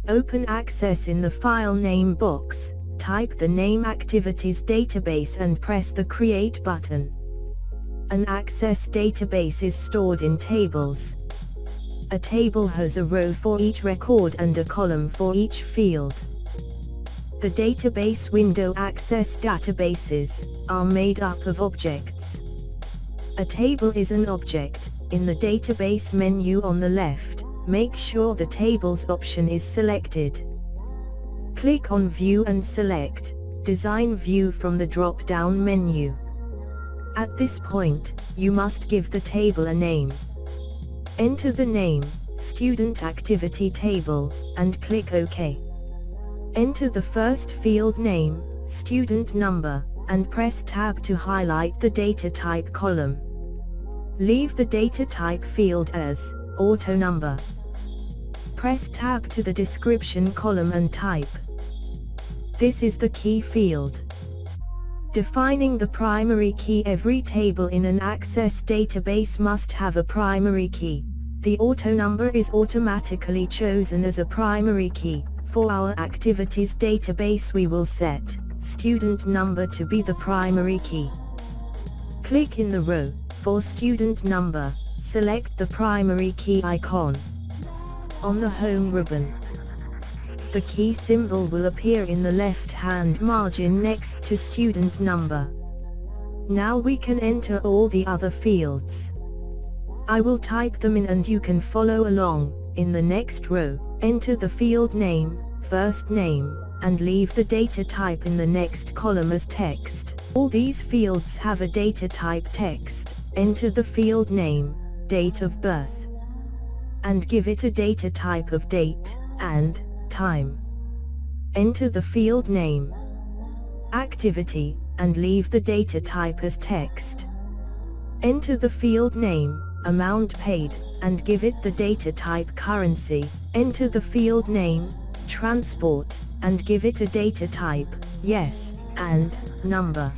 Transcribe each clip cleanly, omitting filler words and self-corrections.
Open Access in the file name box, type the name Activities Database and press the Create button. An Access database is stored in tables. A table has a row for each record and a column for each field. The database window Access databases are made up of objects. A table is an object. In the database menu on the left, make sure the Tables option is selected. Click on View and select Design View from the drop-down menu. At this point, you must give the table a name. Enter the name, Student Activity Table, and click OK. Enter the first field name, Student Number, and press Tab to highlight the data type column. Leave the data type field as Auto Number. Press Tab to the description column and type. This is the key field. Defining the primary key. Every table in an Access database must have a primary key. The auto number is automatically chosen as a primary key. For our activities database we will set student number to be the primary key. Click in the row for student number, select the primary key icon. On the home ribbon, the key symbol will appear in the left-hand margin next to student number. Now we can enter all the other fields. I will type them in and you can follow along. In the next row, enter the field name, first name, and leave the data type in the next column as text. All these fields have a data type text. Enter the field name, date of birth, and give it a data type of date and time. Enter the field name, activity, and leave the data type as text. Enter the field name, amount paid, and give it the data type currency. Enter the field name, transport, and give it a data type, yes, and number.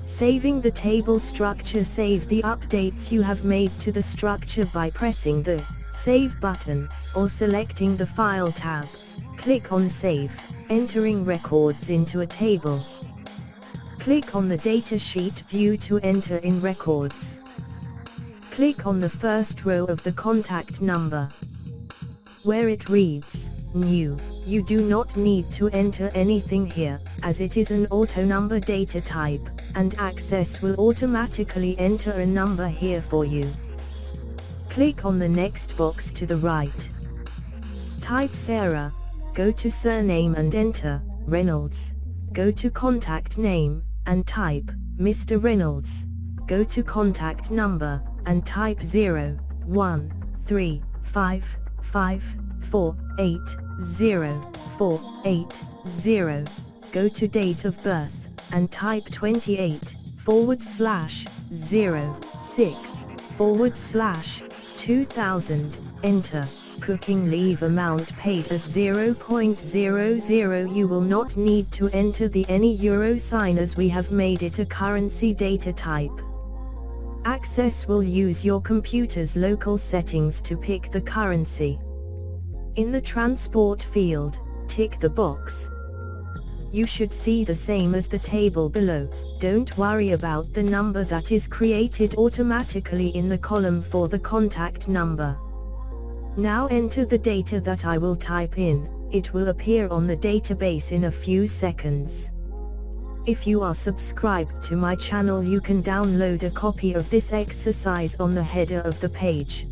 Saving the table structure. Save the updates you have made to the structure by pressing the Save button, or selecting the File tab. Click on Save, entering records into a table. Click on the datasheet view to enter in records. Click on the first row of the contact number, where it reads New. You do not need to enter anything here, as it is an auto number data type, and Access will automatically enter a number here for you. Click on the next box to the right. Type Sarah, go to surname and enter Reynolds. Go to contact name, and type Mr. Reynolds. Go to contact number, and type 01355480480. Go to date of birth, and type 28/06/2000. Enter. Cooking leave amount paid as 0.00. You will not need to enter the any euro sign as we have made it a currency data type. Access will use your computer's local settings to pick the currency. In the transport field, tick the box. You should see the same as the table below. Don't worry about the number that is created automatically in the column for the contact number. Now enter the data that I will type in. It will appear on the database in a few seconds. If you are subscribed to my channel, you can download a copy of this exercise on the header of the page.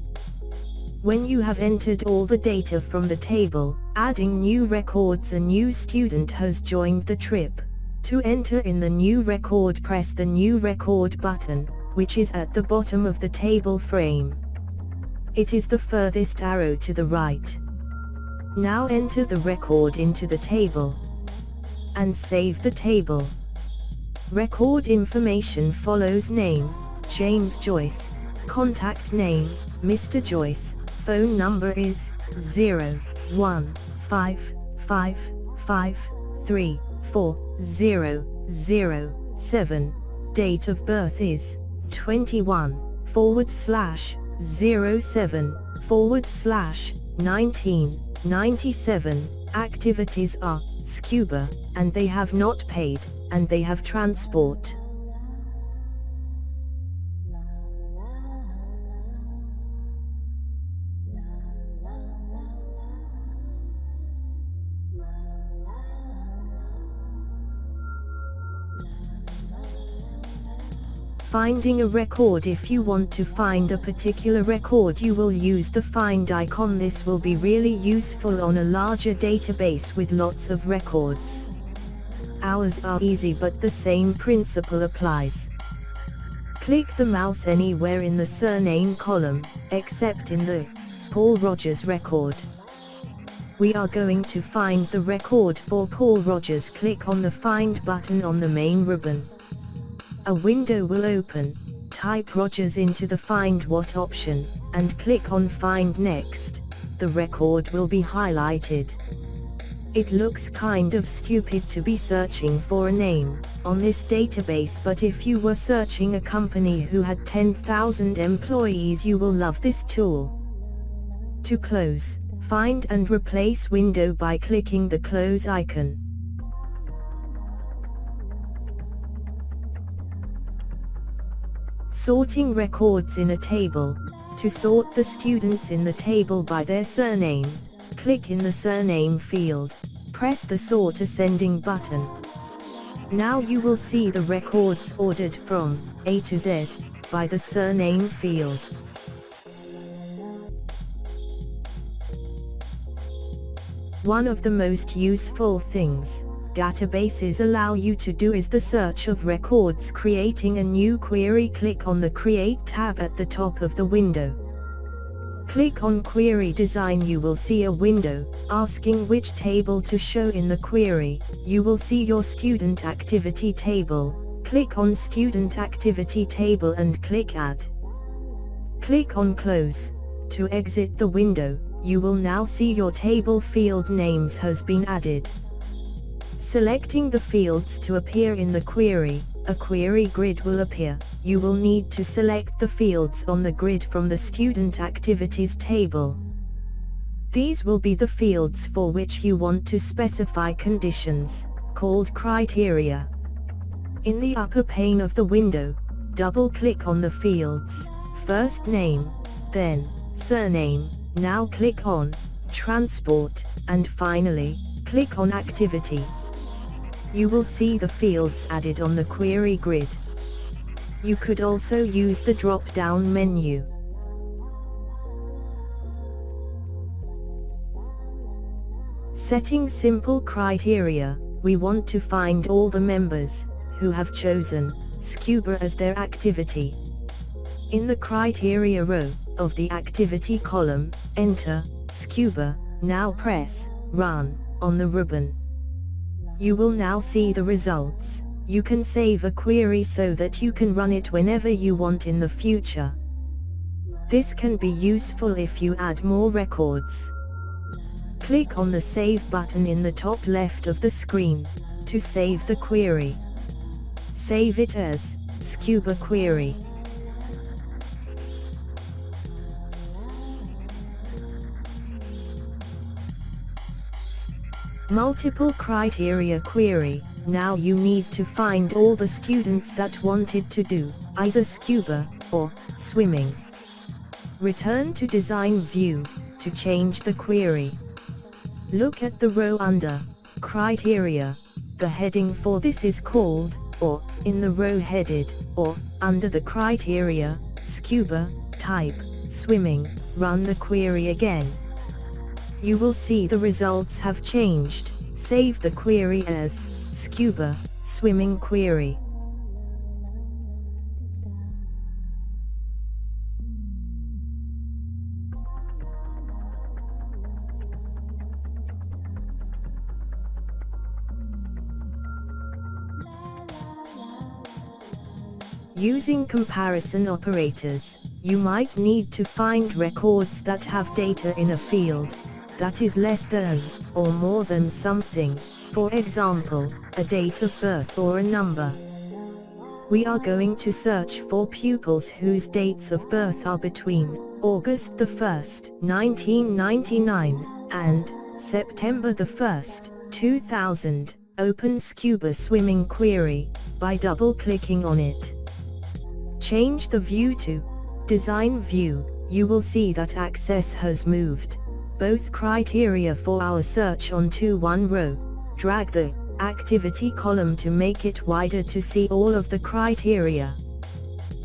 When you have entered all the data from the table, adding new records, a new student has joined the trip. To enter in the new record, press the New Record button, which is at the bottom of the table frame. It is the furthest arrow to the right. Now enter the record into the table, and save the table. Record information follows: name, James Joyce, contact name, Mr. Joyce, phone number is 01555340007, date of birth is 21/07/19, 97 activities are scuba, and they have not paid, and they have transport. Finding a record. If you want to find a particular record, you will use the find icon. This will be really useful on a larger database with lots of records. Ours are easy, but the same principle applies. Click the mouse anywhere in the surname column, except in the Paul Rogers record. We are going to find the record for Paul Rogers. Click on the Find button on the main ribbon. A window will open. Type Rogers into the Find What option, and click on Find Next. The record will be highlighted. It looks kind of stupid to be searching for a name on this database, but if you were searching a company who had 10,000 employees, you will love this tool. To close, find and replace window by clicking the close icon. Sorting records in a table. To sort the students in the table by their surname, click in the surname field, press the Sort Ascending button. Now you will see the records ordered from A to Z by the surname field. One of the most useful things databases allow you to do is the search of records. Creating a new query. Click on the Create tab at the top of the window. Click on Query Design. You will see a window asking which table to show in the query. You will see your student activity table. Click on Student Activity Table and click Add. Click on Close. To exit the window, you will now see your table field names has been added. Selecting the fields to appear in the query, a query grid will appear. You will need to select the fields on the grid from the Student Activities table. These will be the fields for which you want to specify conditions, called criteria. In the upper pane of the window, double-click on the fields, first name, then surname. Now click on Transport, and finally, click on Activity. You will see the fields added on the query grid. You could also use the drop-down menu. Setting simple criteria. We want to find all the members who have chosen scuba as their activity. In the criteria row of the activity column, enter scuba. Now press Run on the ribbon. You will now see the results. You can save a query so that you can run it whenever you want in the future. This can be useful if you add more records. Click on the Save button in the top left of the screen to save the query. Save it as Scuba Query. Multiple criteria query. Now you need to find all the students that wanted to do either scuba or swimming. Return to Design View to change the query. Look at the row under Criteria. The heading for this is called or in the row headed or under the criteria scuba. Type swimming. Run the query again. You will see the results have changed. Save the query as Scuba Swimming Query. Using comparison operators, you might need to find records that have data in a field that is less than or more than something, for example, a date of birth or a number. We are going to search for pupils whose dates of birth are between August 1, 1999, and September the 1st, 2000, open scuba swimming query, by double-clicking on it. Change the view to Design View. You will see that Access has moved both criteria for our search onto one row. Drag the Activity column to make it wider to see all of the criteria.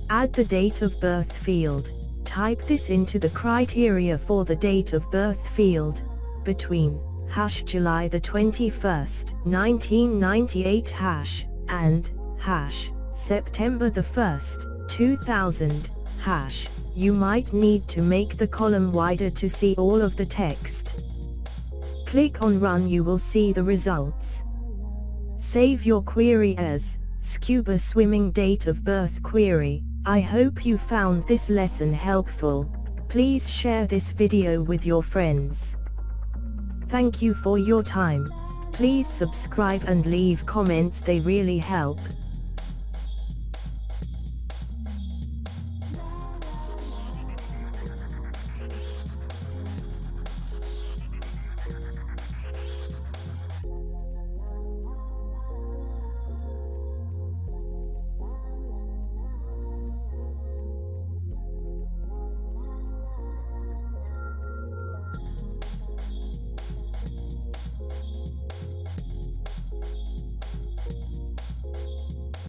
Add the date of birth field. Type this into the criteria for the date of birth field, between #July the 21st, 1998 and #September the 1st, 2000 #. You might need to make the column wider to see all of the text. Click on Run. You will see the results. Save your query as Scuba Swimming Date of Birth Query. I hope you found this lesson helpful. Please share this video with your friends. Thank you for your time. Please subscribe and leave comments, they really help.